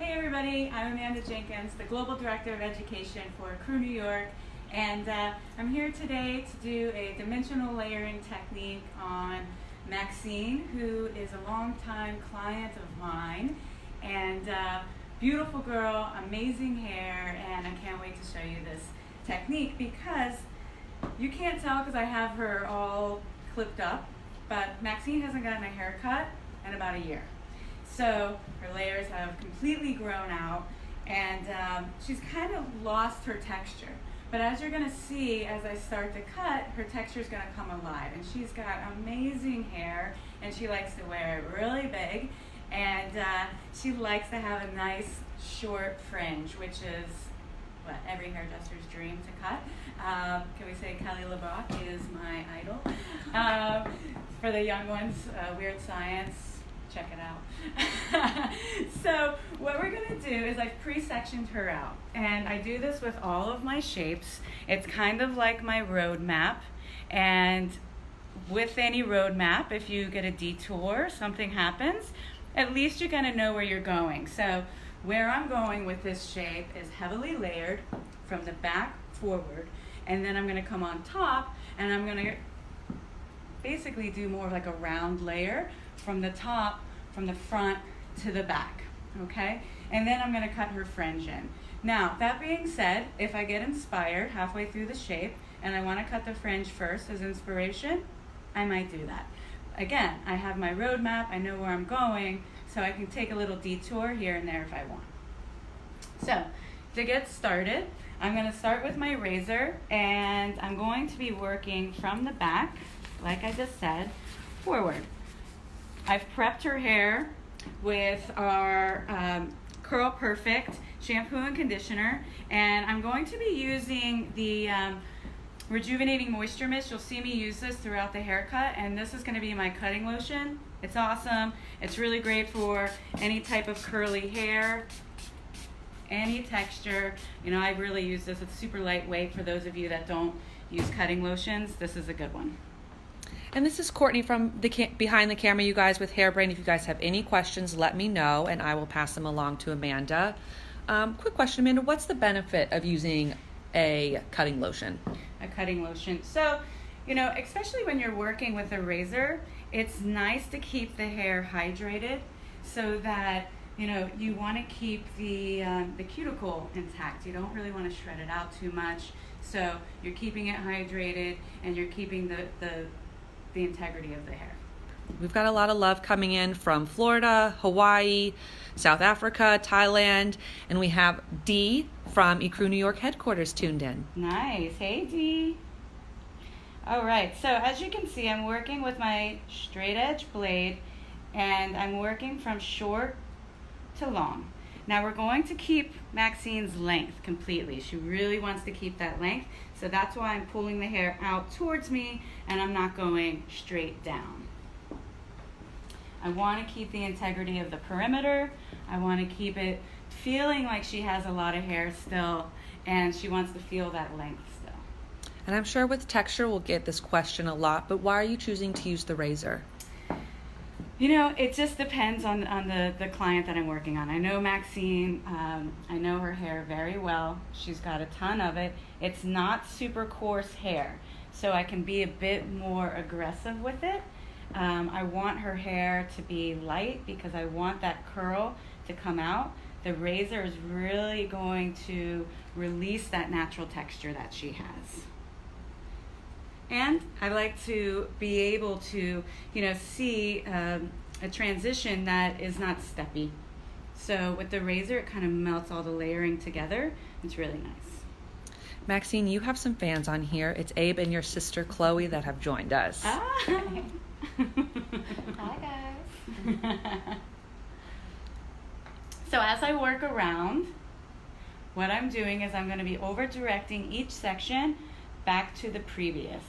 Hey everybody, I'm Amanda Jenkins, the Global Director of Education for Ecru New York, and I'm here today to do a dimensional layering technique on Maxine, who is a longtime client of mine, and beautiful girl, amazing hair, and I can't wait to show you this technique because you can't tell because I have her all clipped up, but Maxine hasn't gotten a haircut in about a year. So her layers have completely grown out, and she's kind of lost her texture. But as you're going to see, as I start to cut, her texture is going to come alive. And she's got amazing hair, and she likes to wear it really big. And she likes to have a nice short fringe, which is what every hairdresser's dream to cut. Can we say Kelly LeBrock is my idol? For the young ones, Weird Science. Check it out. So what we're going to do is I've pre-sectioned her out, and I do this with all of my shapes. It's kind of like my roadmap, and with any roadmap, if you get a detour, something happens, at least you're going to know where you're going. So where I'm going with this shape is heavily layered from the back forward, and then I'm going to come on top, and I'm going to basically do more like a round layer from the top, from the front to the back, okay? And then I'm gonna cut her fringe in. Now, that being said, if I get inspired halfway through the shape and I wanna cut the fringe first as inspiration, I might do that. Again, I have my roadmap, I know where I'm going, so I can take a little detour here and there if I want. So, to get started, I'm gonna start with my razor, and I'm going to be working from the back, like I just said, forward. I've prepped her hair with our Curl Perfect shampoo and conditioner, and I'm going to be using the Rejuvenating Moisture Mist. You'll see me use this throughout the haircut, and this is going to be my cutting lotion. It's awesome. It's really great for any type of curly hair, any texture. You know, I really use this. It's super lightweight for those of you that don't use cutting lotions. This is a good one. And this is Courtney from behind the camera, you guys, with Hairbrain. If you guys have any questions, let me know, and I will pass them along to Amanda. Quick question, Amanda, what's the benefit of using a cutting lotion? A cutting lotion. So, you know, especially when you're working with a razor, it's nice to keep the hair hydrated so that, you know, you want to keep the cuticle intact. You don't really want to shred it out too much. So you're keeping it hydrated, and you're keeping the integrity of the hair. We've got a lot of love coming in from Florida, Hawaii, South Africa, Thailand, and we have Dee from Ecru New York headquarters tuned in. Nice. Hey, Dee. All right, so as you can see, I'm working with my straight edge blade, and I'm working from short to long. Now we're going to keep Maxine's length completely. She really wants to keep that length, so that's why I'm pulling the hair out towards me, and I'm not going straight down. I want to keep the integrity of the perimeter. I want to keep it feeling like she has a lot of hair still, and she wants to feel that length still. And I'm sure with texture we'll get this question a lot, but why are you choosing to use the razor? You know, it just depends on the client that I'm working on. I know Maxine, I know her hair very well. She's got a ton of it. It's not super coarse hair, so I can be a bit more aggressive with it. I want her hair to be light because I want that curl to come out. The razor is really going to release that natural texture that she has. And I like to be able to, you know, see a transition that is not steppy. So with the razor, it kind of melts all the layering together. It's really nice. Maxine, you have some fans on here. It's Abe and your sister Chloe that have joined us. Hi. Hi, guys. So as I work around, what I'm doing is I'm going to be over directing each section back to the previous.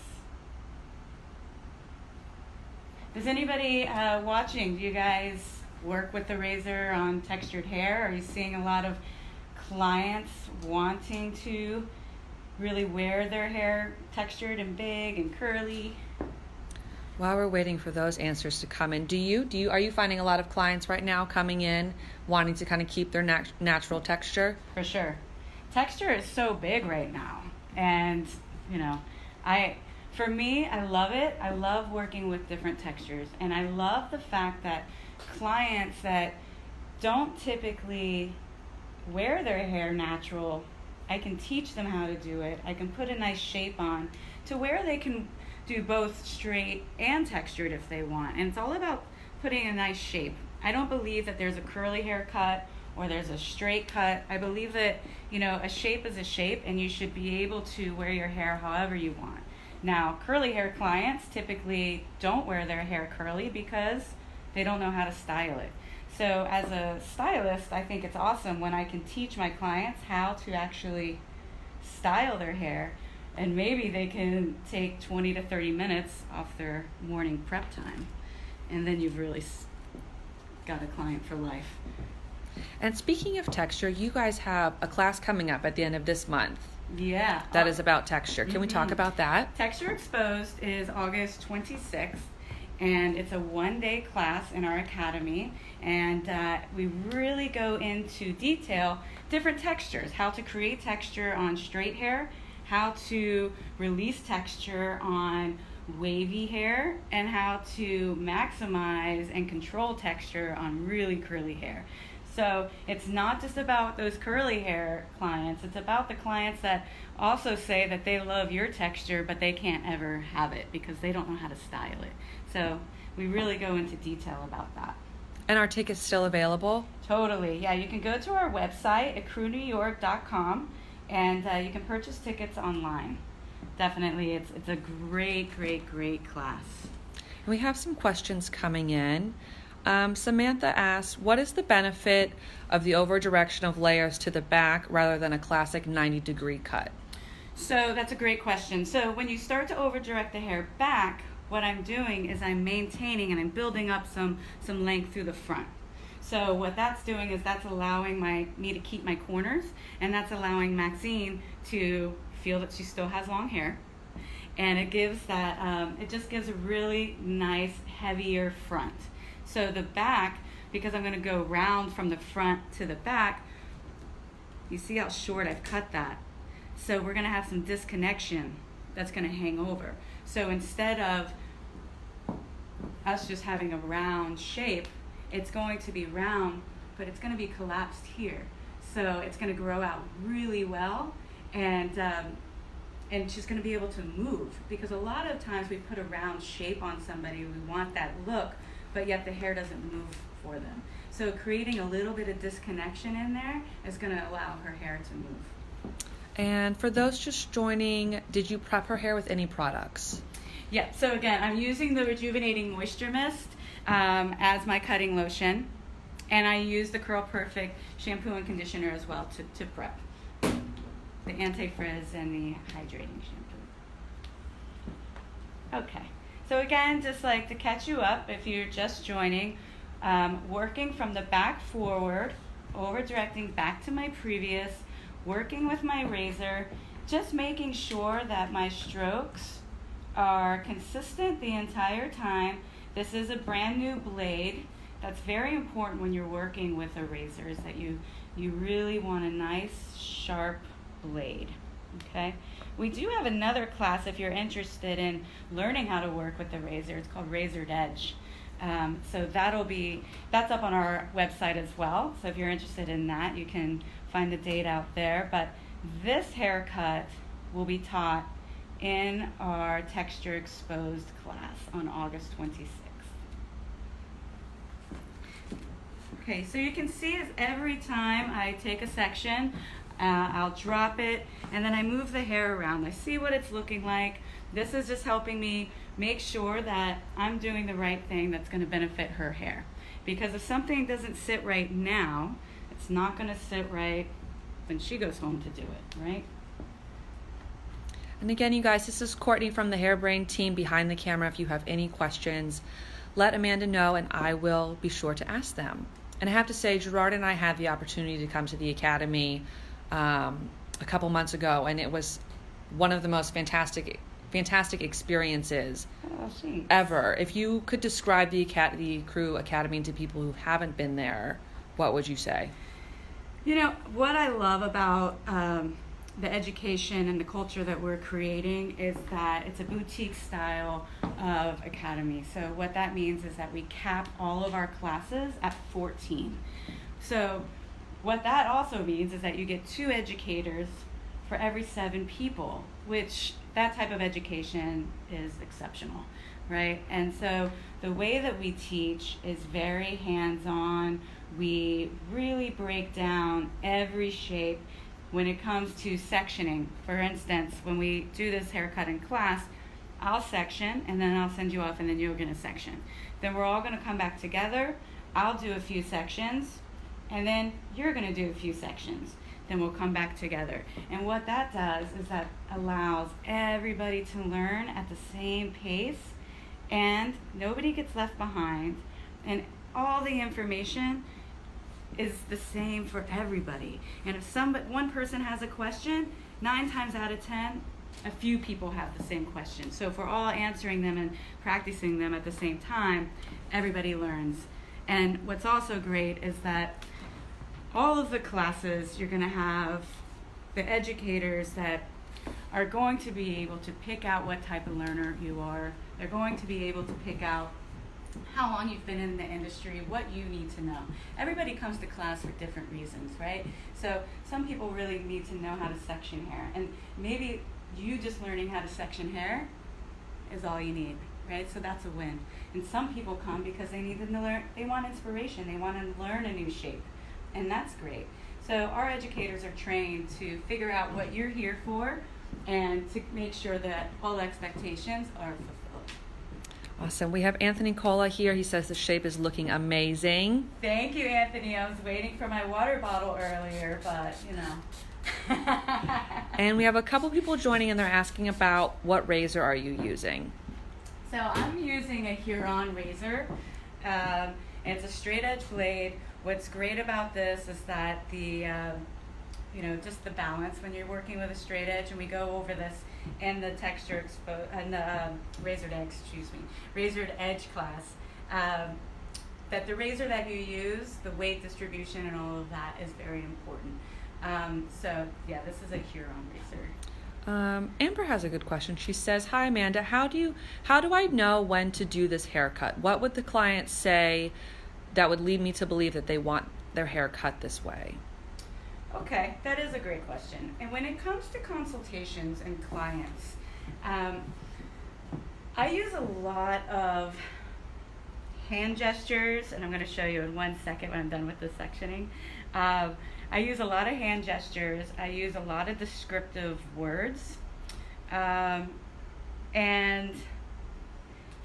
Does anybody watching, do you guys work with the razor on textured hair? Are you seeing a lot of clients wanting to really wear their hair textured and big and curly? While we're waiting for those answers to come in, are you finding a lot of clients right now coming in wanting to kind of keep their natural texture? For sure. Texture is so big right now. And, for me, I love it. I love working with different textures. And I love the fact that clients that don't typically wear their hair natural, I can teach them how to do it. I can put a nice shape on to where they can do both straight and textured if they want. And it's all about putting a nice shape. I don't believe that there's a curly haircut or there's a straight cut. I believe that, a shape is a shape and you should be able to wear your hair however you want. Now, curly hair clients typically don't wear their hair curly because they don't know how to style it. So as a stylist, I think it's awesome when I can teach my clients how to actually style their hair, and maybe they can take 20 to 30 minutes off their morning prep time, and then you've really got a client for life. And speaking of texture, you guys have a class coming up at the end of this month. Yeah. That is about texture. Can we talk about that? Texture Exposed is August 26th, and it's a one-day class in our academy, and we really go into detail different textures, how to create texture on straight hair, how to release texture on wavy hair, and how to maximize and control texture on really curly hair. So it's not just about those curly hair clients, it's about the clients that also say that they love your texture but they can't ever have it because they don't know how to style it. So we really go into detail about that. And are tickets still available? Totally, yeah. You can go to our website, ecruNewYork.com, and you can purchase tickets online. Definitely, it's a great, great, great class. We have some questions coming in. Samantha asks, what is the benefit of the over direction of layers to the back rather than a classic 90-degree cut? So that's a great question. So when you start to over direct the hair back, what I'm doing is I'm maintaining and I'm building up some length through the front. So what that's doing is that's allowing me to keep my corners, and that's allowing Maxine to feel that she still has long hair. And it gives that, it just gives a really nice, heavier front. So the back, because I'm going to go round from the front to the back, you see how short I've cut that. So we're going to have some disconnection that's going to hang over. So instead of us just having a round shape, it's going to be round, but it's going to be collapsed here. So it's going to grow out really well, and she's going to be able to move, because a lot of times we put a round shape on somebody, we want that look, but yet the hair doesn't move for them. So creating a little bit of disconnection in there is going to allow her hair to move. And for those just joining, did you prep her hair with any products? Yeah, so again, I'm using the Rejuvenating Moisture Mist as my cutting lotion, and I use the Curl Perfect shampoo and conditioner as well to prep. The anti-frizz and the hydrating shampoo. Okay, so again, just like to catch you up, if you're just joining, working from the back forward, over directing back to my previous, working with my razor, just making sure that my strokes are consistent the entire time. This is a brand new blade. That's very important when you're working with a razor, is that you really want a nice sharp blade. Okay, we do have another class if you're interested in learning how to work with the razor. It's called Razored Edge. So that's up on our website as well. So if you're interested in that, you can find the date out there. But this haircut will be taught in our Texture Exposed class on August 26th. Okay, so you can see as every time I take a section, I'll drop it, and then I move the hair around. I see what it's looking like. This is just helping me make sure that I'm doing the right thing that's going to benefit her hair. Because if something doesn't sit right now, it's not going to sit right when she goes home to do it, right? And again, you guys, this is Courtney from the Hairbrain team behind the camera. If you have any questions, let Amanda know and I will be sure to ask them. And I have to say, Gerard and I had the opportunity to come to the Academy a couple months ago, and it was one of the most fantastic fantastic experiences Oh, thanks. ever. If you could describe the Ecru Academy to people who haven't been there, what would you say? You know, what I love about the education and the culture that we're creating is that it's a boutique style of academy. So what that means is that we cap all of our classes at 14. So what that also means is that you get 2 educators for every 7 people, which that type of education is exceptional, right? And so the way that we teach is very hands-on. We really break down every shape when it comes to sectioning. For instance, when we do this haircut in class, I'll section and then I'll send you off and then you're gonna section. Then we're all gonna come back together. I'll do a few sections and then you're gonna do a few sections. Then we'll come back together. And what that does is that allows everybody to learn at the same pace and nobody gets left behind, and all the information is the same for everybody. And if one person has a question, 9 times out of 10, a few people have the same question. So if we're all answering them and practicing them at the same time, everybody learns. And what's also great is that all of the classes, you're going to have the educators that are going to be able to pick out what type of learner you are. They're going to be able to pick out how long you've been in the industry, what you need to know. Everybody comes to class for different reasons, right? So some people really need to know how to section hair, and maybe you just learning how to section hair is all you need, right? So that's a win. And some people come because they need to learn, they want inspiration, they want to learn a new shape, and that's great. So our educators are trained to figure out what you're here for and to make sure that all expectations are fulfilled. Awesome. We have Anthony Cola here. He says the shape is looking amazing. Thank you, Anthony. I was waiting for my water bottle earlier, but you know. And we have a couple people joining, and they're asking about what razor are you using? So I'm using a Huron razor. It's a straight edge blade. What's great about this is that the just the balance when you're working with a straight edge, and we go over this in the razored edge class, that the razor that you use, the weight distribution and all of that is very important. So yeah, this is a Huron razor. Amber has a good question. She says, "Hi Amanda, how do I know when to do this haircut? What would the client say that would lead me to believe that they want their hair cut this way?" Okay, that is a great question. And when it comes to consultations and clients, I use a lot of hand gestures, and I'm going to show you in 1 second when I'm done with the sectioning. I use a lot of hand gestures. I use a lot of descriptive words. And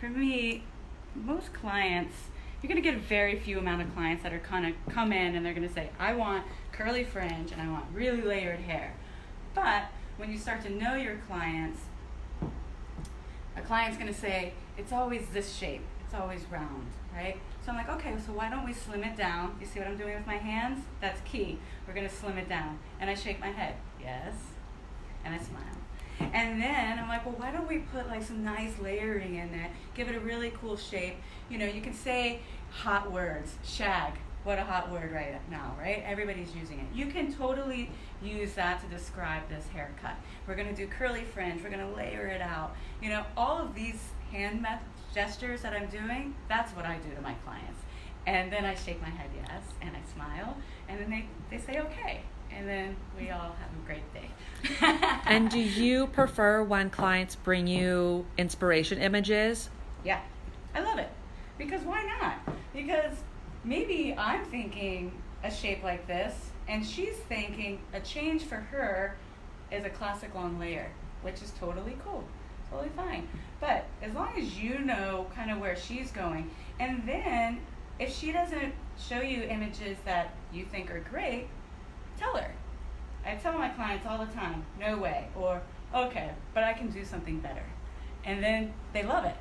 for me, most clients, you're going to get a very few amount of clients that are kind of come in and they're going to say, I want curly fringe and I want really layered hair. But when you start to know your clients, a client's going to say, it's always this shape, it's always round, right? So I'm like, okay, so why don't we slim it down? You see what I'm doing with my hands? That's key. We're going to slim it down. And I shake my head, yes, and I smile. And then I'm like, well, why don't we put like some nice layering in it, give it a really cool shape. You know, you can say hot words, shag, what a hot word right now, right? Everybody's using it. You can totally use that to describe this haircut. We're gonna do curly fringe, we're gonna layer it out. You know, all of these hand gestures that I'm doing, that's what I do to my clients. And then I shake my head yes, and I smile, and then they say okay. And then we all have a great day. And do you prefer when clients bring you inspiration images? Yeah, I love it. Because why not? Because maybe I'm thinking a shape like this, and she's thinking a change for her is a classic long layer, which is totally cool, totally fine. But as long as you know kind of where she's going, and then if she doesn't show you images that you think are great, tell her. I tell my clients all the time, no way, or okay, but I can do something better. And then they love it.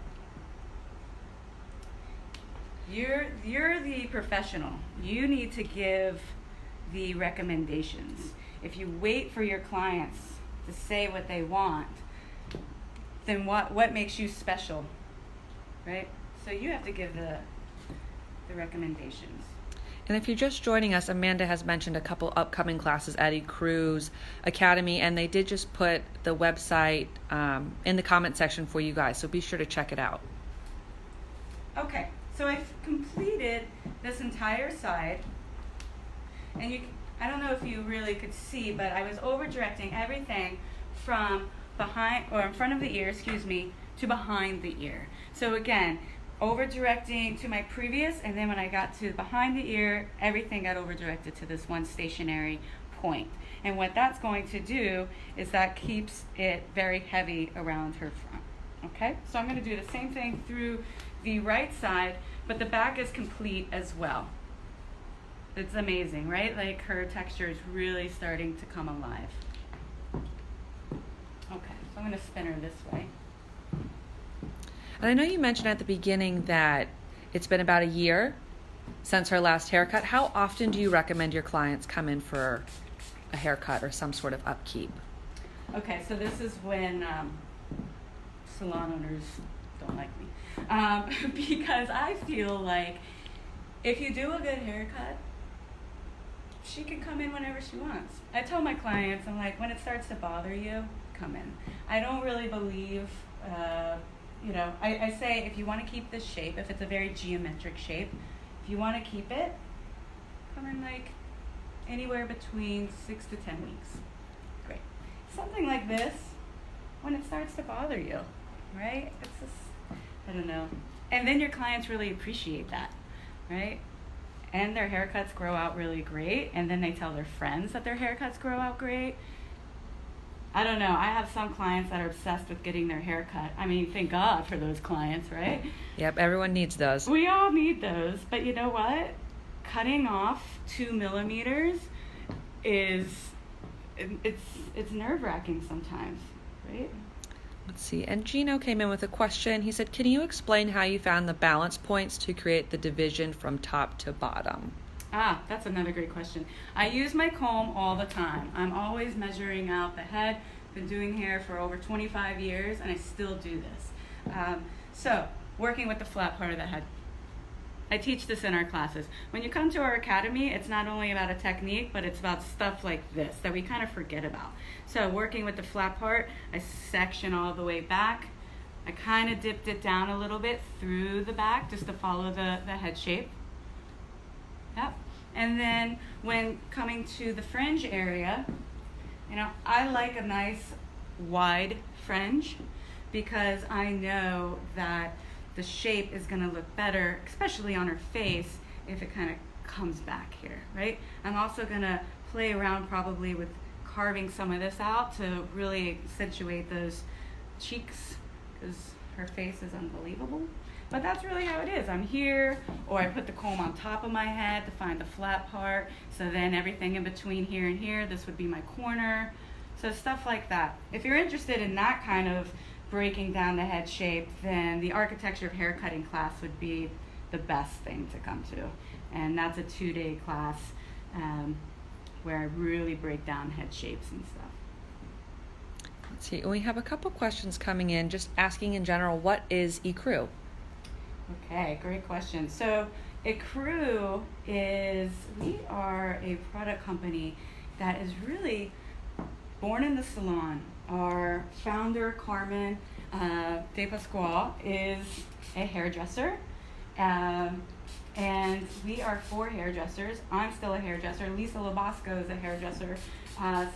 You're the professional. You need to give the recommendations. If you wait for your clients to say what they want, then what makes you special, right? So you have to give the recommendations. And if you're just joining us, Amanda has mentioned a couple upcoming classes at Acrux Academy, and they did just put the website in the comment section for you guys, so be sure to check it out. Okay, so I've completed this entire side, and I don't know if you really could see, but I was over directing everything from behind, or in front of the ear, to behind the ear. So again, over directing to my previous, and then when I got to behind the ear, everything got over directed to this one stationary point. And what that's going to do is that keeps it very heavy around her front. Okay, so I'm going to do the same thing through the right side, but the back is complete as well. It's amazing, right? Like her texture is really starting to come alive. Okay, so I'm going to spin her this way. And I know you mentioned at the beginning that it's been about a year since her last haircut. How often do you recommend your clients come in for a haircut or some sort of upkeep? Okay, so this is when salon owners don't like me. Because I feel like if you do a good haircut, she can come in whenever she wants. I tell my clients, I'm like, when it starts to bother you, come in. I don't really believe... I say if you want to keep this shape, if it's a very geometric shape, if you want to keep it, come in like anywhere between 6 to 10 weeks. Great. Something like this, when it starts to bother you, right? It's just, I don't know. And then your clients really appreciate that, right? And their haircuts grow out really great, and then they tell their friends that their haircuts grow out great. I don't know. I have some clients that are obsessed with getting their hair cut. I mean, thank God for those clients, right? Yep, everyone needs those. We all need those. But you know what? Cutting off 2 millimeters it's nerve-wracking sometimes, right? Let's see. And Gino came in with a question. He said, can you explain how you found the balance points to create the division from top to bottom? Ah, that's another great question. I use my comb all the time. I'm always measuring out the head. Been doing hair for over 25 years, and I still do this. So, working with the flat part of the head. I teach this in our classes. When you come to our academy, it's not only about a technique, but it's about stuff like this that we kind of forget about. So, working with the flat part, I section all the way back. I kind of dipped it down a little bit through the back just to follow the head shape. Yep. And then when coming to the fringe area, I like a nice wide fringe because I know that the shape is going to look better, especially on her face, if it kind of comes back here, right? I'm also going to play around probably with carving some of this out to really accentuate those cheeks because her face is unbelievable. But that's really how it is. I'm here, or I put the comb on top of my head to find the flat part. So then everything in between here and here, this would be my corner. So stuff like that. If you're interested in that kind of breaking down the head shape, then the architecture of haircutting class would be the best thing to come to. And that's a 2-day class where I really break down head shapes and stuff. Let's see. We have a couple questions coming in, just asking in general, what is Ecru? Okay, great question. So Ecru we are a product company that is really born in the salon. Our founder, Carmen De Pasquale, is a hairdresser. And we are 4 hairdressers. I'm still a hairdresser. Lisa Labasco is a hairdresser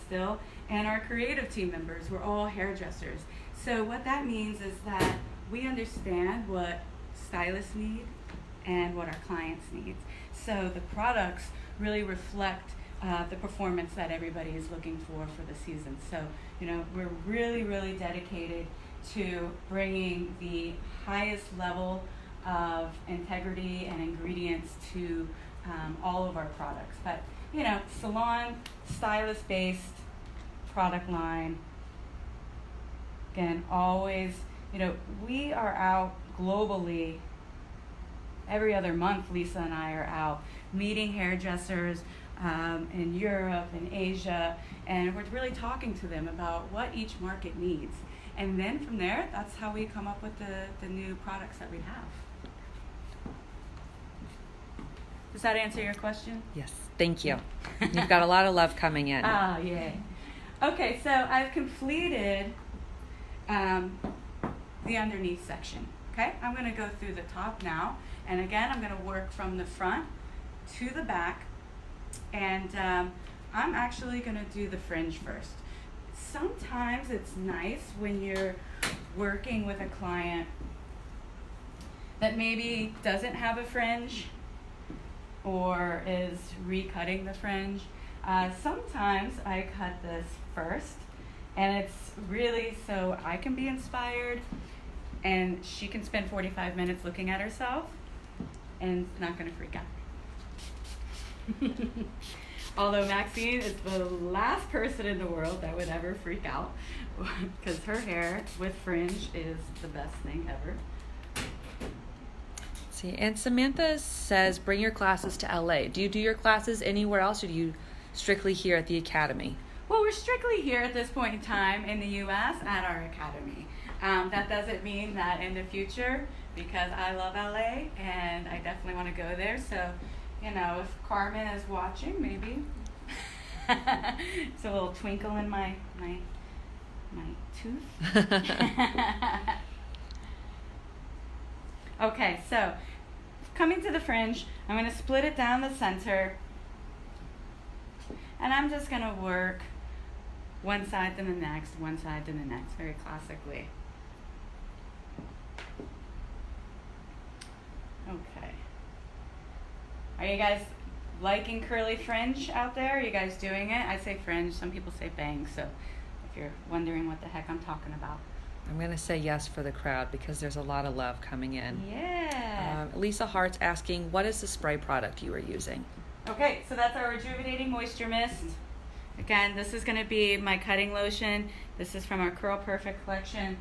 still. And our creative team members, we're all hairdressers. So what that means is that we understand what stylists need and what our clients need. So the products really reflect the performance that everybody is looking for the season. So, we're really, really dedicated to bringing the highest level of integrity and ingredients to all of our products. But, salon, stylist-based product line. Again, always, we are out globally. Every other month, Lisa and I are out meeting hairdressers in Europe and Asia, and we're really talking to them about what each market needs. And then from there, that's how we come up with the new products that we have. Does that answer your question? Yes, thank you. You've got a lot of love coming in. Oh, yay. Okay, so I've completed the underneath section. Okay, I'm going to go through the top now. And again, I'm going to work from the front to the back. And I'm actually going to do the fringe first. Sometimes it's nice when you're working with a client that maybe doesn't have a fringe or is recutting the fringe. Sometimes I cut this first, and it's really so I can be inspired and she can spend 45 minutes looking at herself and not going to freak out. Although Maxine is the last person in the world that would ever freak out because her hair with fringe is the best thing ever. See, and Samantha says, bring your classes to LA. Do you do your classes anywhere else, or do you strictly here at the Academy? Well, we're strictly here at this point in time in the U.S. at our Academy. That doesn't mean that in the future, because I love LA and I definitely want to go there. So, you know, if Carmen is watching, maybe it's a little twinkle in my tooth. Okay, so coming to the fringe, I'm going to split it down the center, and I'm just going to work one side to the next, one side to the next, very classically. Okay. Are you guys liking curly fringe out there? Are you guys doing it? I say fringe, some people say bangs, so if you're wondering what the heck I'm talking about. I'm going to say yes for the crowd because there's a lot of love coming in. Yeah. Lisa Hart's asking, what is the spray product you are using? Okay, so that's our Rejuvenating Moisture Mist. Again, this is going to be my cutting lotion. This is from our Curl Perfect collection.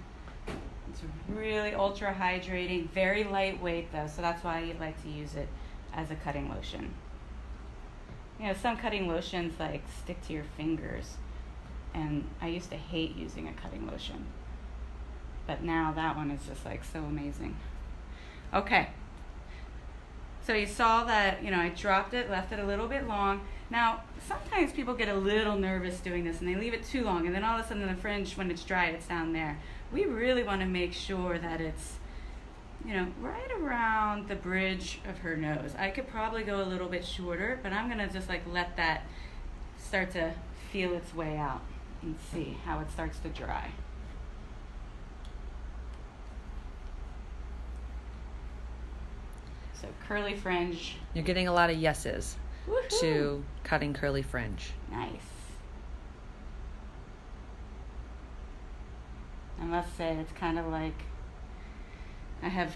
It's really ultra hydrating, very lightweight though, so that's why I like to use it as a cutting lotion. You know, some cutting lotions like stick to your fingers, and I used to hate using a cutting lotion. But now that one is just like so amazing. Okay. So you saw that, you know, I dropped it, left it a little bit long. Now, sometimes people get a little nervous doing this and they leave it too long, and then all of a sudden the fringe, when it's dry, it's down there. We really want to make sure that it's, you know, right around the bridge of her nose. I could probably go a little bit shorter, but I'm going to just like let that start to feel its way out and see how it starts to dry. So curly fringe. You're getting a lot of yeses Woohoo! to cutting curly fringe. Nice. I must say, it's kind of like I have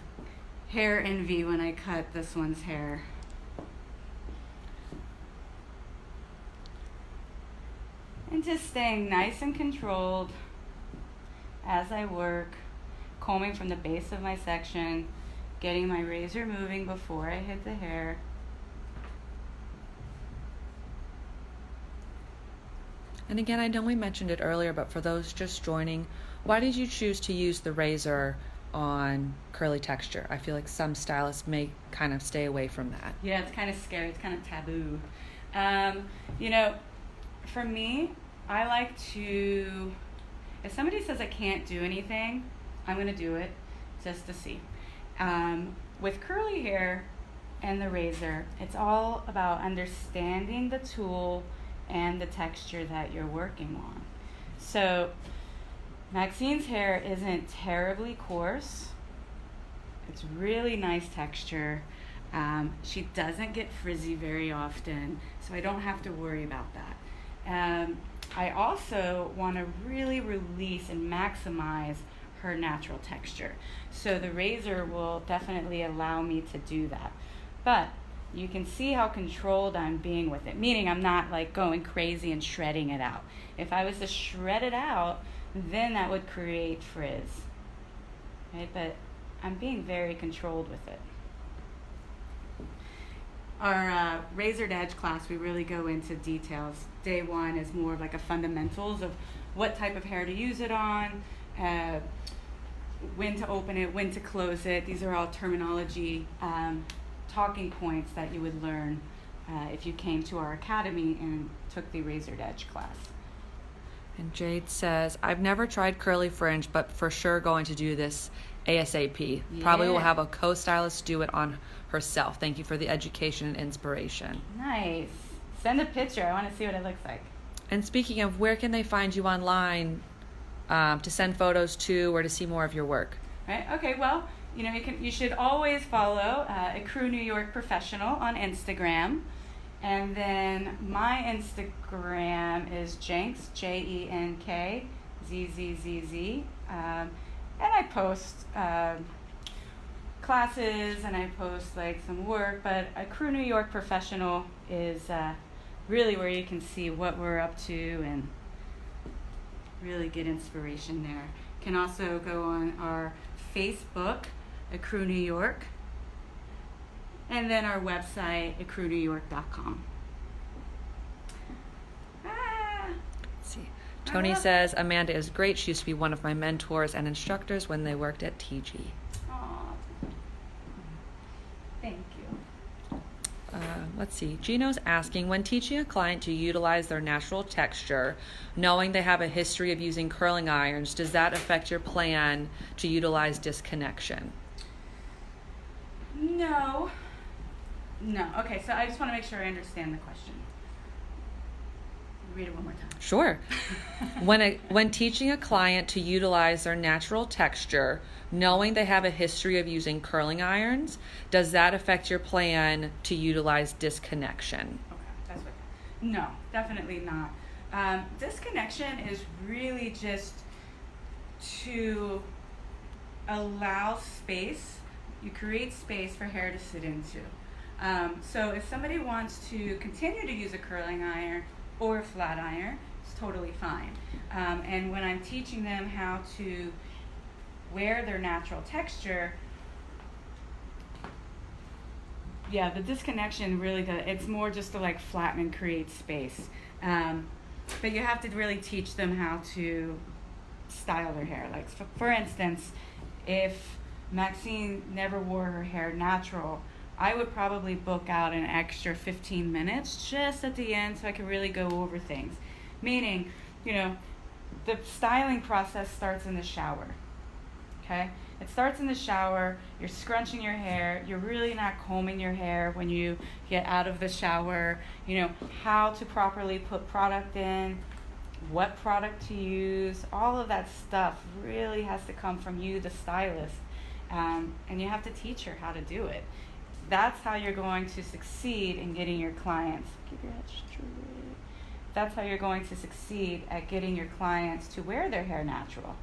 hair envy when I cut this one's hair. And just staying nice and controlled as I work, combing from the base of my section, getting my razor moving before I hit the hair. And again, I know we mentioned it earlier, but for those just joining, why did you choose to use the razor on curly texture? I feel like some stylists may kind of stay away from that. Yeah, it's kind of scary. It's kind of taboo. You know, for me, I like to, if somebody says I can't do anything, I'm going to do it just to see. With curly hair and the razor, it's all about understanding the tool and the texture that you're working on. So Maxine's hair isn't terribly coarse. It's really nice texture. She doesn't get frizzy very often, so I don't have to worry about that. I also want to really release and maximize her natural texture. So the razor will definitely allow me to do that. But you can see how controlled I'm being with it, meaning I'm not like going crazy and shredding it out. If I was to shred it out, then that would create frizz. Right? But I'm being very controlled with it. Our Razored Edge class, we really go into details. Day one is more of like a fundamentals of what type of hair to use it on, when to open it, when to close it. These are all terminology, talking points that you would learn if you came to our academy and took the Razored Edge class. And Jade says, I've never tried curly fringe, but for sure going to do this ASAP. Yeah. Probably will have a co-stylist do it on herself. Thank you for the education and inspiration. Nice. Send a picture. I want to see what it looks like. And speaking of, where can they find you online to send photos to or to see more of your work? Right. Okay. Well, you should always follow Ecru New York Professional on Instagram, and then my Instagram is Jenks, JENKZZZZ, and I post classes and I post like some work. But Ecru New York Professional is really where you can see what we're up to and really get inspiration there. You can also go on our Facebook, Ecru New York, and then our website, ecrunewyork.com. Let's see. Tony says, Amanda is great. She used to be one of my mentors and instructors when they worked at TG. Aw. Thank you. Let's see. Gino's asking, when teaching a client to utilize their natural texture, knowing they have a history of using curling irons, does that affect your plan to utilize disconnection? No. Okay, so I just want to make sure I understand the question. Read it one more time. Sure. When teaching a client to utilize their natural texture, knowing they have a history of using curling irons, does that affect your plan to utilize disconnection? Okay, that's what. No, definitely not. Disconnection is really just to allow space. You create space for hair to sit into. So if somebody wants to continue to use a curling iron or a flat iron, it's totally fine. And when I'm teaching them how to wear their natural texture, yeah, the disconnection really does, it's more just to like flatten and create space. But you have to really teach them how to style their hair. Like for instance, if Maxine never wore her hair natural, I would probably book out an extra 15 minutes just at the end so I could really go over things. Meaning, the styling process starts in the shower. Okay? It starts in the shower. You're scrunching your hair. You're really not combing your hair when you get out of the shower. How to properly put product in, what product to use, all of that stuff really has to come from you, the stylist. And you have to teach her how to do it. That's how you're going to succeed in getting your clients. Keep your head straight. That's how you're going to succeed at getting your clients to wear their hair natural.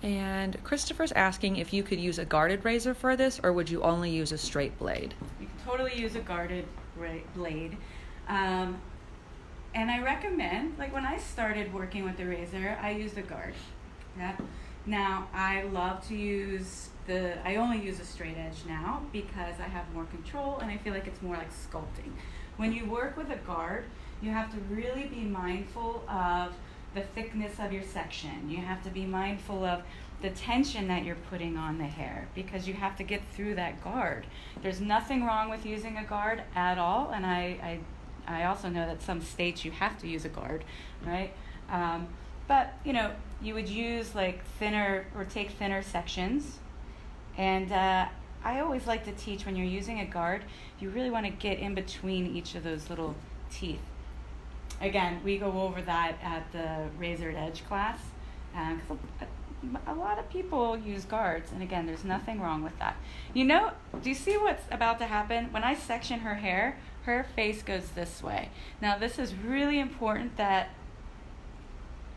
And Christopher's asking if you could use a guarded razor for this, or would you only use a straight blade? You can totally use a guarded blade. And I recommend, like when I started working with the razor, I used a guard. Yeah. Now, I love to use I only use a straight edge now because I have more control and I feel like it's more like sculpting. When you work with a guard, you have to really be mindful of the thickness of your section. You have to be mindful of the tension that you're putting on the hair because you have to get through that guard. There's nothing wrong with using a guard at all, and I also know that some states you have to use a guard, right? But you would use like thinner or take thinner sections. And I always like to teach when you're using a guard, you really want to get in between each of those little teeth. Again, we go over that at the Razored Edge class. Because a lot of people use guards. And again, there's nothing wrong with that. Do you see what's about to happen? When I section her hair, her face goes this way. Now, this is really important that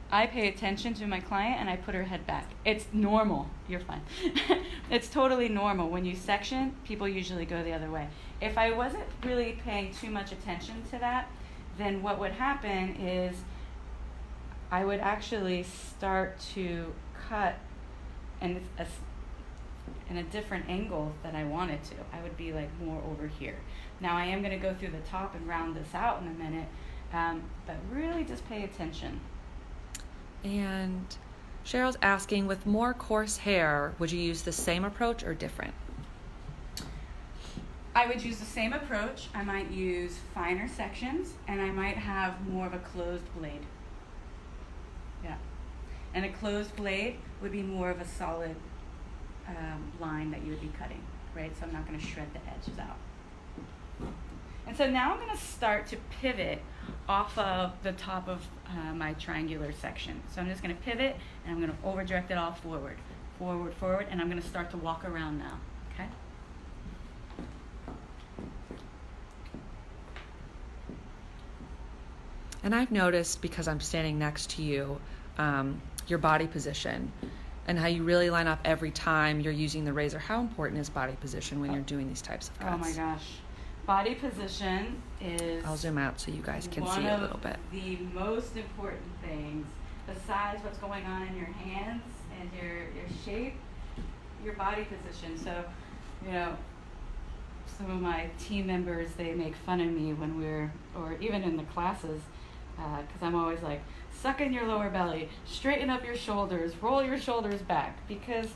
I pay attention to my client and I put her head back. It's normal. You're fine. It's totally normal. When you section, people usually go the other way. If I wasn't really paying too much attention to that, then what would happen is I would actually start to cut in a different angle than I wanted to. I would be like more over here. Now I am going to go through the top and round this out in a minute, but really just pay attention. And Cheryl's asking, with more coarse hair, would you use the same approach or different? I would use the same approach. I might use finer sections, and I might have more of a closed blade. Yeah. And a closed blade would be more of a solid line that you would be cutting, right? So I'm not going to shred the edges out. And so now I'm going to start to pivot off of the top of my triangular section. So I'm just going to pivot, and I'm going to over direct it all forward, forward, forward, and I'm going to start to walk around now, okay? And I've noticed, because I'm standing next to you, your body position and how you really line up every time you're using the razor. How important is body position when you're doing these types of cuts? Oh my gosh. Body position is... I'll zoom out so you guys can see a little bit. The most important things, besides what's going on in your hands and your shape, your body position. So, you know, some of my team members, they make fun of me when or even in the classes, because I'm always like, suck in your lower belly, straighten up your shoulders, roll your shoulders back. Because,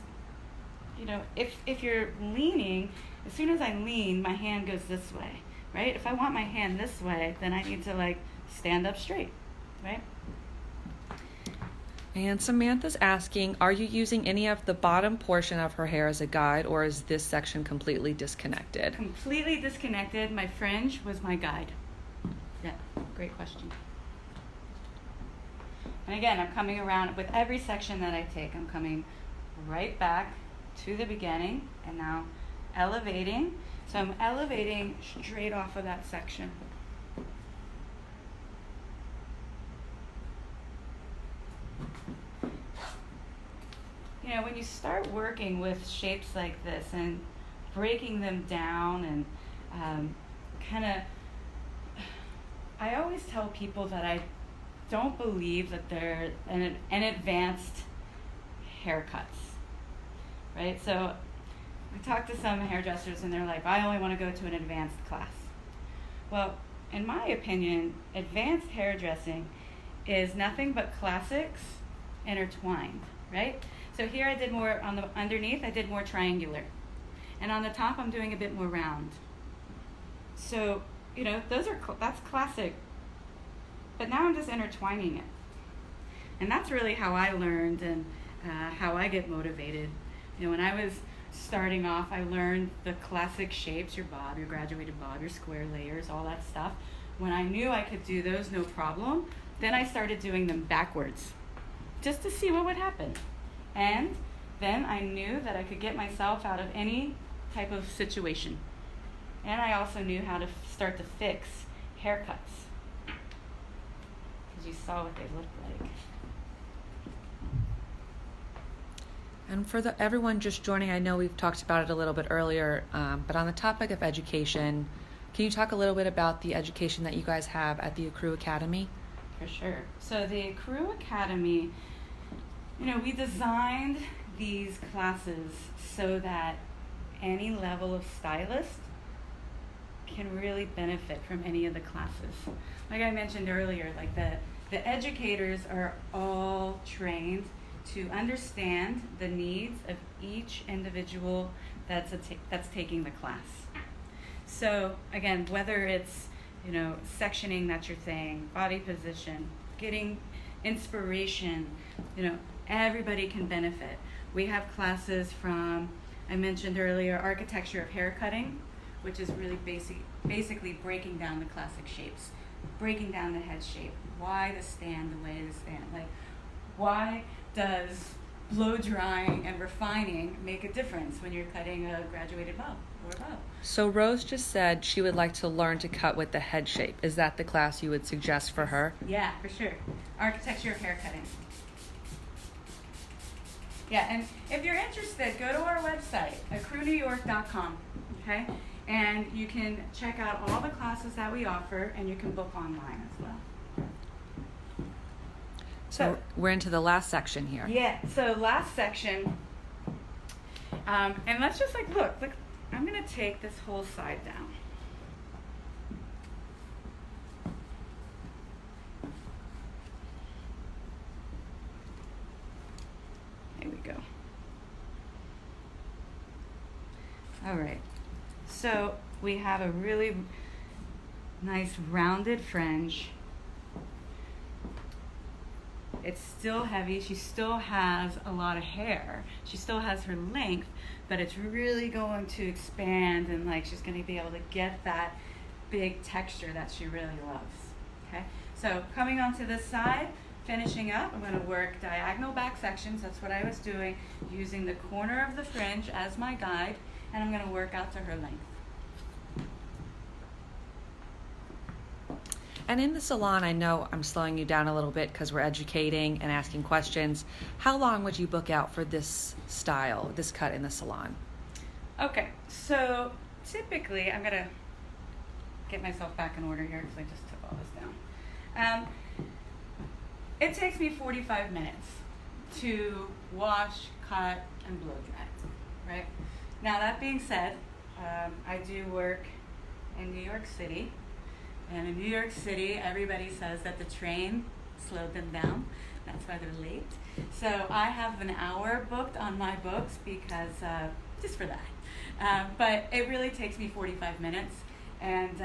you know, if you're leaning, as soon as I lean, my hand goes this way, right? If I want my hand this way, then I need to like stand up straight, right? And Samantha's asking, are you using any of the bottom portion of her hair as a guide, or is this section completely disconnected? Completely disconnected. My fringe was my guide. Yeah, great question. And again, I'm coming around with every section that I take. I'm coming right back to the beginning and now elevating. So I'm elevating straight off of that section. You know, when you start working with shapes like this and breaking them down and I always tell people that I don't believe that they're an advanced haircuts, right? So I talk to some hairdressers and they're like, I only want to go to an advanced class. Well, in my opinion, advanced hairdressing is nothing but classics intertwined, right? So here I did more on the underneath, I did more triangular. And on the top, I'm doing a bit more round. So, you know, that's classic. But now I'm just intertwining it. And that's really how I learned and how I get motivated. You know, when I was starting off, I learned the classic shapes, your bob, your graduated bob, your square layers, all that stuff. When I knew I could do those, no problem, then I started doing them backwards, just to see what would happen. And then I knew that I could get myself out of any type of situation. And I also knew how to start to fix haircuts, because you saw what they looked like. And for everyone just joining, I know we've talked about it a little bit earlier, but on the topic of education, can you talk a little bit about the education that you guys have at the Acrux Academy? For sure. So the Ecru Academy, you know, we designed these classes so that any level of stylist can really benefit from any of the classes. Like I mentioned earlier, like the educators are all trained to understand the needs of each individual that's taking the class. So again, whether it's, you know, sectioning, that's your thing, body position, getting inspiration, you know, everybody can benefit. We have classes from, I mentioned earlier, architecture of hair cutting, which is really basically breaking down the classic shapes, breaking down the head shape, why the stand the way the stand, like why does blow drying and refining make a difference when you're cutting a graduated bob or a bob? So Rose just said she would like to learn to cut with the head shape. Is that the class you would suggest for her? Yeah, for sure. Architecture of hair cutting. Yeah, and if you're interested, go to our website, ecruNewYork.com, okay? And you can check out all the classes that we offer, and you can book online as well. So we're into the last section here. Yeah, so last section, and let's just like, look, I'm gonna take this whole side down. All right. So we have a really nice rounded fringe. It's still heavy. She still has a lot of hair. She still has her length, but it's really going to expand, and like she's going to be able to get that big texture that she really loves. Okay. So coming onto this side, finishing up, I'm going to work diagonal back sections. That's what I was doing, using the corner of the fringe as my guide, and I'm going to work out to her length. And in the salon, I know I'm slowing you down a little bit because we're educating and asking questions. How long would you book out for this style, this cut in the salon? Okay, so typically, I'm going to get myself back in order here because I just took all this down. It takes me 45 minutes to wash, cut, and blow dry, right? Now, that being said, I do work in New York City. And in New York City, everybody says that the train slowed them down. That's why they're late. So I have an hour booked on my books because, just for that. But it really takes me 45 minutes. And,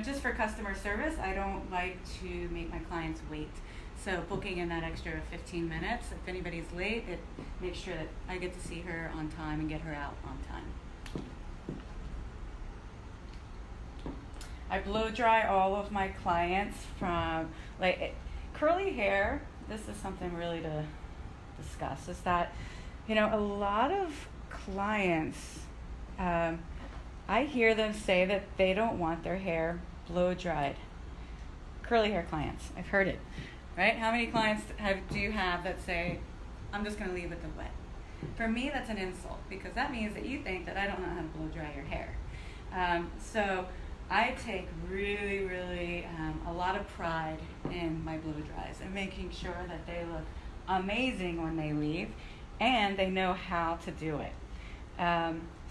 just for customer service, I don't like to make my clients wait. So booking in that extra 15 minutes, if anybody's late, it makes sure that I get to see her on time and get her out on time. I blow dry all of my clients from, curly hair. This is something really to discuss, is that, a lot of clients, I hear them say that they don't want their hair blow dried. Curly hair clients, I've heard it, right? How many clients do you have that say, I'm just going to leave it wet? For me, that's an insult, because that means that you think that I don't know how to blow dry your hair. So I take really, really a lot of pride in my blow dries and making sure that they look amazing when they leave and they know how to do it.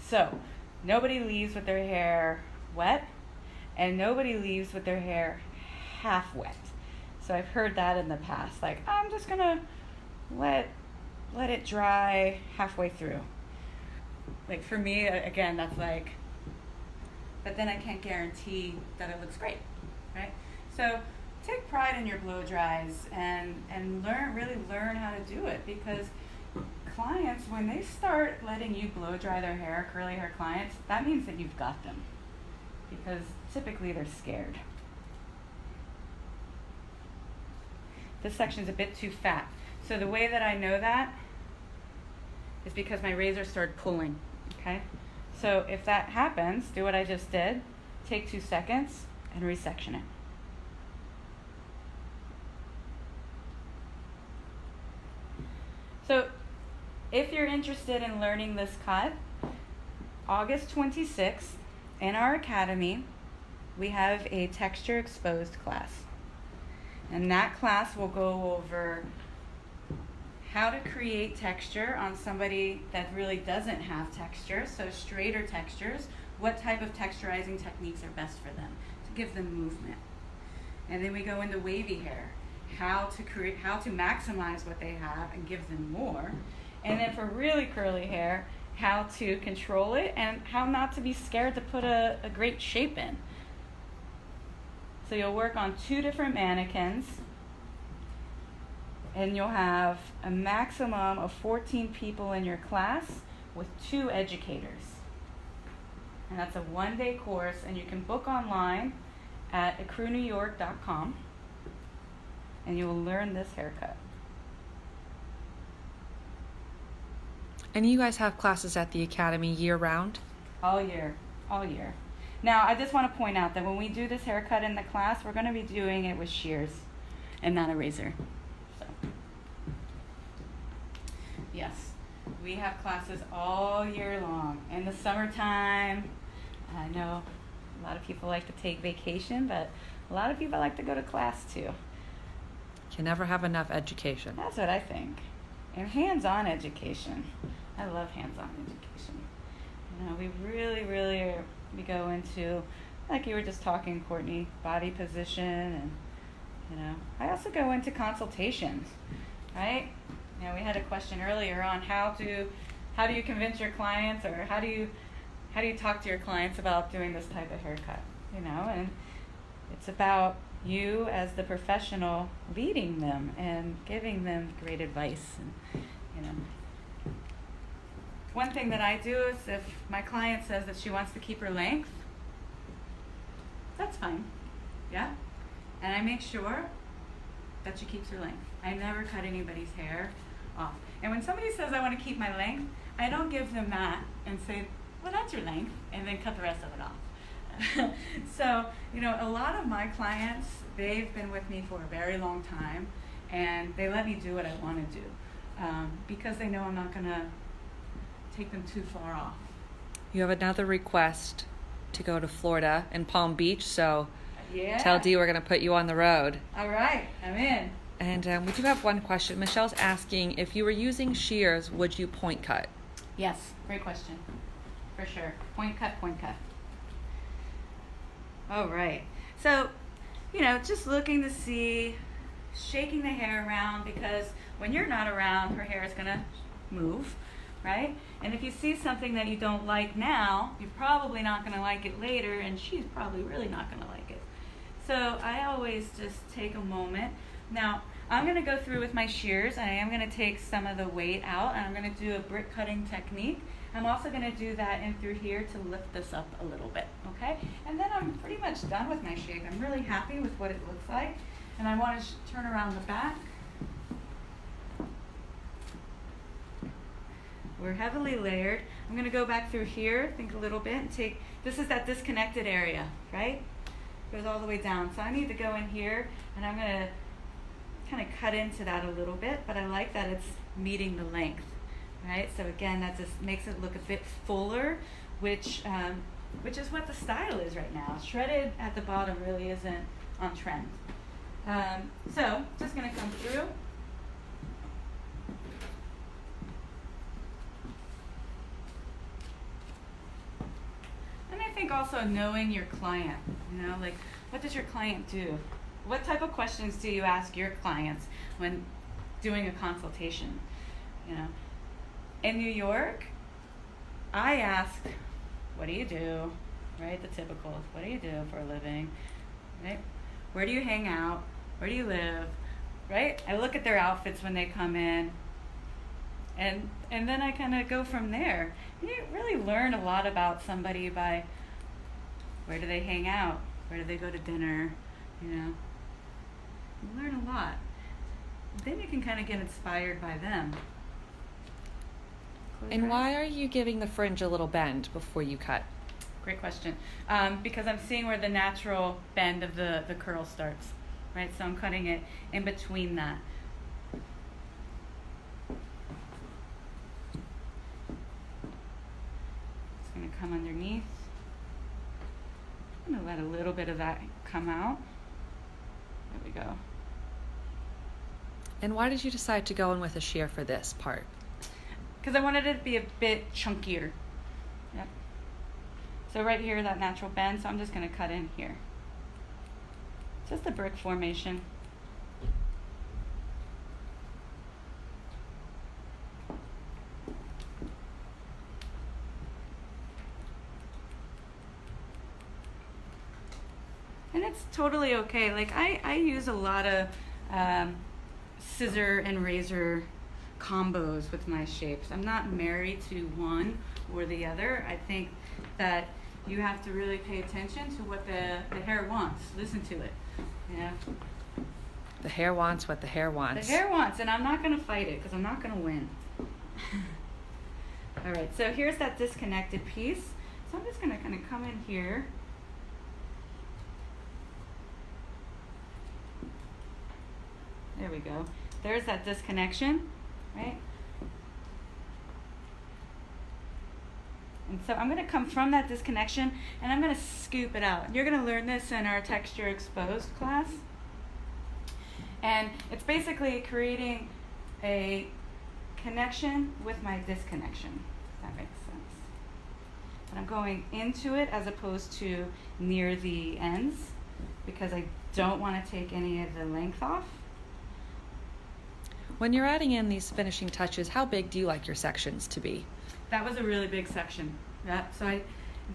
So nobody leaves with their hair wet, and nobody leaves with their hair half wet. So I've heard that in the past, like, I'm just gonna let it dry halfway through. Like, for me, again, that's like, but then I can't guarantee that it looks great, right? So take pride in your blow dries and really learn how to do it, because clients, when they start letting you blow dry their hair, curly hair clients, that means that you've got them, because typically they're scared. This section's a bit too fat. So the way that I know that is because my razor started pulling, okay? So if that happens, do what I just did. Take 2 seconds and resection it. So if you're interested in learning this cut, August 26th in our academy, we have a texture exposed class. And that class will go over how to create texture on somebody that really doesn't have texture, so straighter textures, what type of texturizing techniques are best for them to give them movement. And then we go into wavy hair, how to maximize what they have and give them more. And then for really curly hair, how to control it and how not to be scared to put a great shape in. So you'll work on 2 different mannequins, and you'll have a maximum of 14 people in your class with 2 educators. And that's a 1-day course, and you can book online at ecruNewYork.com, and you will learn this haircut. And you guys have classes at the academy year-round? All year. Now, I just want to point out that when we do this haircut in the class, we're going to be doing it with shears and not a razor. So, yes, we have classes all year long. In the summertime, I know a lot of people like to take vacation, but a lot of people like to go to class too. Can never have enough education. That's what I think. And hands-on education. I love hands-on education. We really we go into, like you were just talking, Courtney, body position, and I also go into consultations, right? We had a question earlier on how do you convince your clients, or how do how do you talk to your clients about doing this type of haircut? You know, and it's about you as the professional leading them and giving them great advice. And, you know, one thing that I do is if my client says that she wants to keep her length, that's fine, yeah? And I make sure that she keeps her length. I never cut anybody's hair off. And when somebody says I want to keep my length, I don't give them that and say, well, that's your length, and then cut the rest of it off. So, you know, a lot of my clients, they've been with me for a very long time, and they let me do what I want to do because they know I'm not going to take them too far off. You have another request to go to Florida and Palm Beach, so Yeah. tell Dee we're going to put you on the road. All right, I'm in. And we do have one question. Michelle's asking, if you were using shears, would you point cut? Yes, great question. For sure. Point cut, point cut. All right. So, you know, just looking to see, shaking the hair around, because when you're not around, her hair is going to move, right? And if you see something that you don't like now, you're probably not going to like it later, and she's probably really not going to like it. So I always just take a moment. Now, I'm going to go through with my shears, and I am going to take some of the weight out, and I'm going to do a brick cutting technique. I'm also going to do that in through here to lift this up a little bit, okay? And then I'm pretty much done with my shape. I'm really happy with what it looks like, and I want to turn around the back. We're heavily layered. I'm going to go back through here, think a little bit, and take, this is that disconnected area, right? Goes all the way down. So I need to go in here, and I'm going to kind of cut into that a little bit, but I like that it's meeting the length, right? So again, that just makes it look a bit fuller, which is what the style is right now. Shredded at the bottom really isn't on trend. So just going to come through. And I think also knowing your client, you know, like what does your client do? What type of questions do you ask your clients when doing a consultation? You know, in New York, I ask, what do you do? Right, the typical, what do you do for a living? Right, where do you hang out? Where do you live? Right, I look at their outfits when they come in, and then I kind of go from there. You really learn a lot about somebody by where do they hang out? Where do they go to dinner? You know, you learn a lot. Then you can kind of get inspired by them. And why are you giving the fringe a little bend before you cut? Great question. Because I'm seeing where the natural bend of the curl starts, right? So I'm cutting it in between that. It's going to come underneath. I'm going to let a little bit of that come out. There we go. And why did you decide to go in with a shear for this part? Because I wanted it to be a bit chunkier. Yep. So right here, that natural bend, so I'm just going to cut in here. Just a brick formation. And it's totally okay. Like I use a lot of scissor and razor combos with my shapes. I'm not married to one or the other. I think that you have to really pay attention to what the hair wants. Listen to it. Yeah. The hair wants what the hair wants. The hair wants, and I'm not going to fight it because I'm not going to win. All right, so here's that disconnected piece. So I'm just going to kind of come in here. There we go. There's that disconnection, right? And so I'm going to come from that disconnection, and I'm going to scoop it out. You're going to learn this in our texture exposed class. And it's basically creating a connection with my disconnection, if that makes sense. And I'm going into it as opposed to near the ends because I don't want to take any of the length off. When you're adding in these finishing touches, how big do you like your sections to be? That was a really big section. Yeah, so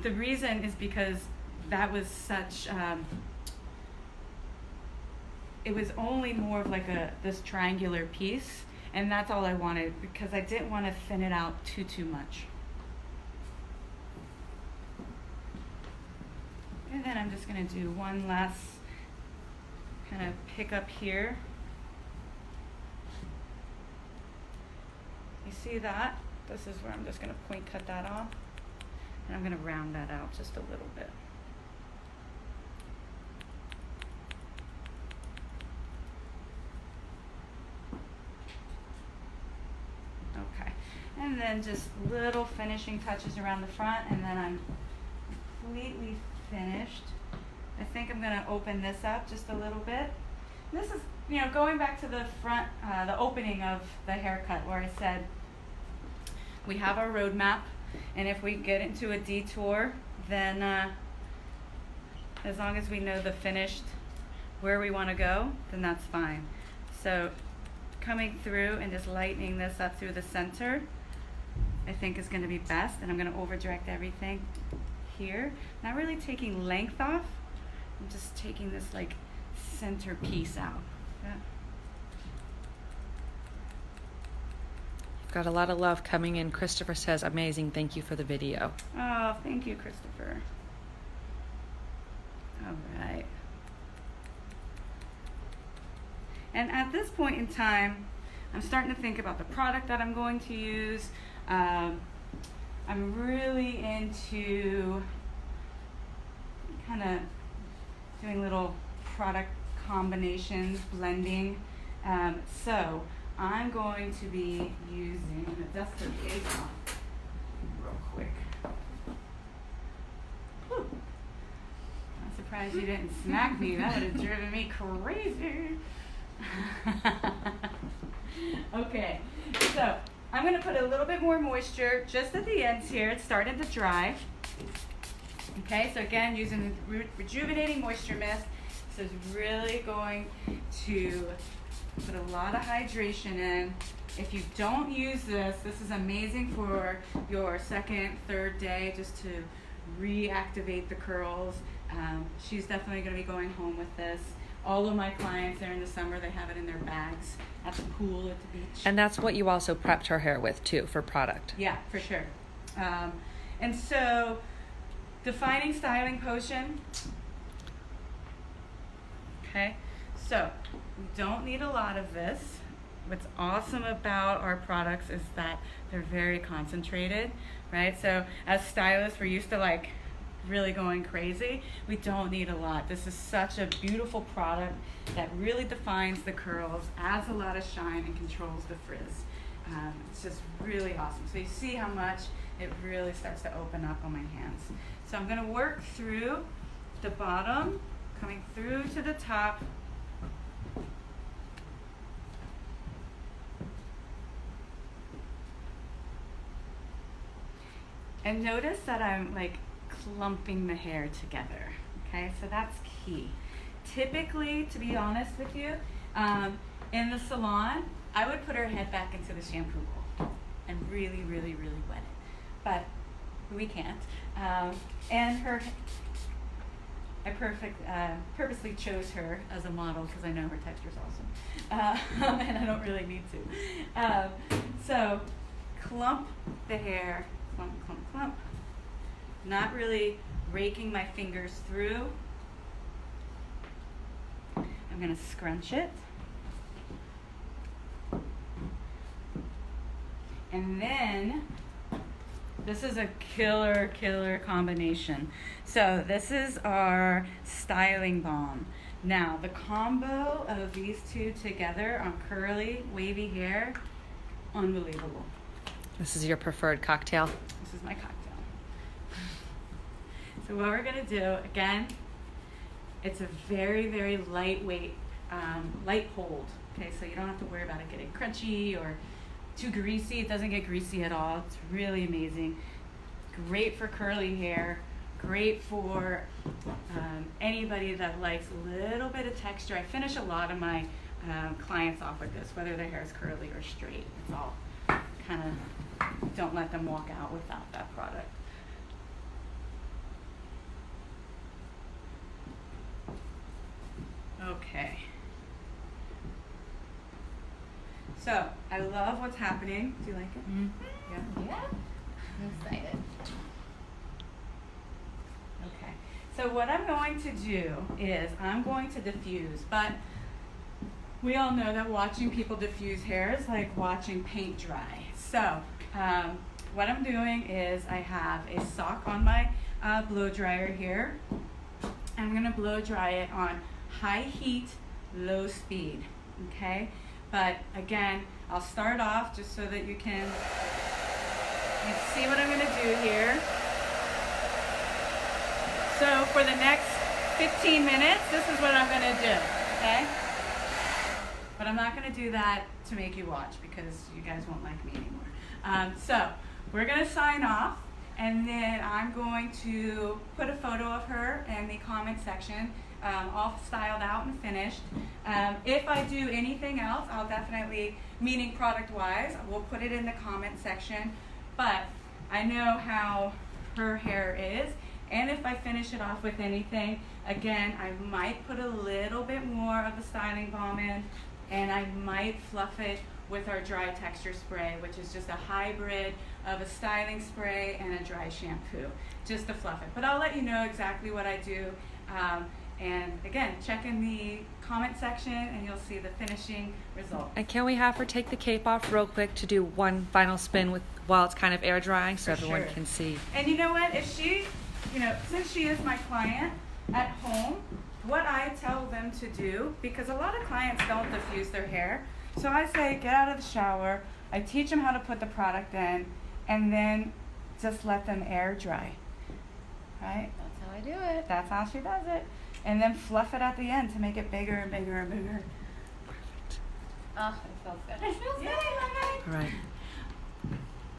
the reason is because that was such, it was only more of like this triangular piece, and that's all I wanted because I didn't want to thin it out too much. And then I'm just going to do one last kind of pick up here. You see that? This is where I'm just going to point cut that off. And I'm going to round that out just a little bit. Okay. And then just little finishing touches around the front, and then I'm completely finished. I think I'm going to open this up just a little bit. This is, you know, going back to the front, the opening of the haircut where I said we have our roadmap, and if we get into a detour, then as long as we know the finished, where we want to go, then that's fine. So coming through and just lightening this up through the center, I think is going to be best, and I'm going to over direct everything here. Not really taking length off, I'm just taking this like center piece out. Yeah. Got a lot of love coming in. Christopher says, amazing, thank you for the video. Oh, thank you, Christopher. All right. And at this point in time, I'm starting to think about the product that I'm going to use. I'm really into kind of doing little product combinations, blending. So I'm going to be using a dust of Avon real quick. Whew. I'm surprised you didn't smack me. That would have driven me crazy. Okay, so I'm going to put a little bit more moisture just at the ends here. It's starting to dry. Okay, so again, using the rejuvenating moisture mist. This is really going to put a lot of hydration in. If you don't use this, this is amazing for your second, third day, just to reactivate the curls. She's definitely going to be going home with this. All of my clients there in the summer, they have it in their bags at the pool, at the beach. And that's what you also prepped her hair with too, for product. Yeah, for sure. And so, defining styling potion. Okay, so we don't need a lot of this. What's awesome about our products is that they're very concentrated, right? So as stylists, we're used to like really going crazy. We don't need a lot. This is such a beautiful product that really defines the curls, adds a lot of shine, and controls the frizz. It's just really awesome. So you see how much it really starts to open up on my hands. So I'm going to work through the bottom, coming through to the top. And notice that I'm like clumping the hair together, okay? So that's key. Typically, to be honest with you, in the salon, I would put her head back into the shampoo bowl and really, really, really wet it. But we can't. And I purposely chose her as a model because I know her texture is awesome. And I don't really need to. So clump the hair, clump, clump, clump. Not really raking my fingers through. I'm going to scrunch it. And then, this is a killer combination. So this is our styling balm. Now, the combo of these two together on curly, wavy hair, unbelievable. This is your preferred cocktail? This is my cocktail. So what we're gonna do, again, it's a very, very lightweight, light hold. Okay, so you don't have to worry about it getting crunchy or too greasy. It doesn't get greasy at all. It's really amazing. Great for curly hair. Great for anybody that likes a little bit of texture. I finish a lot of my clients off with this, whether their hair is curly or straight. It's all kind of, don't let them walk out without that product. Okay. So, I love what's happening. Do you like it? Mm-hmm. Yeah. I'm excited. Okay. So what I'm going to do is I'm going to diffuse, but we all know that watching people diffuse hair is like watching paint dry. So what I'm doing is I have a sock on my blow dryer here. I'm going to blow dry it on high heat, low speed. Okay? But again, I'll start off just so that you can see what I'm going to do here. So for the next 15 minutes, this is what I'm going to do, okay? But I'm not going to do that to make you watch because you guys won't like me anymore. So we're going to sign off, and then I'm going to put a photo of her in the comment section, all styled out and finished. If I do anything else, I'll definitely, meaning product-wise, we'll put it in the comment section. But I know how her hair is. And if I finish it off with anything, again, I might put a little bit more of the styling balm in, and I might fluff it with our dry texture spray, which is just a hybrid of a styling spray and a dry shampoo, just to fluff it. But I'll let you know exactly what I do. And again, check in the comment section and you'll see the finishing result. And can we have her take the cape off real quick to do one final spin with while it's kind of air drying so For everyone sure. can see? And you know what? If she, since she is my client at home, what I tell them to do, because a lot of clients don't diffuse their hair, so I say get out of the shower, I teach them how to put the product in, and then just let them air dry, right? That's how I do it. That's how she does it. And then fluff it at the end to make it bigger and bigger and bigger. Perfect. Oh, it feels good. It feels Yay. good. All right.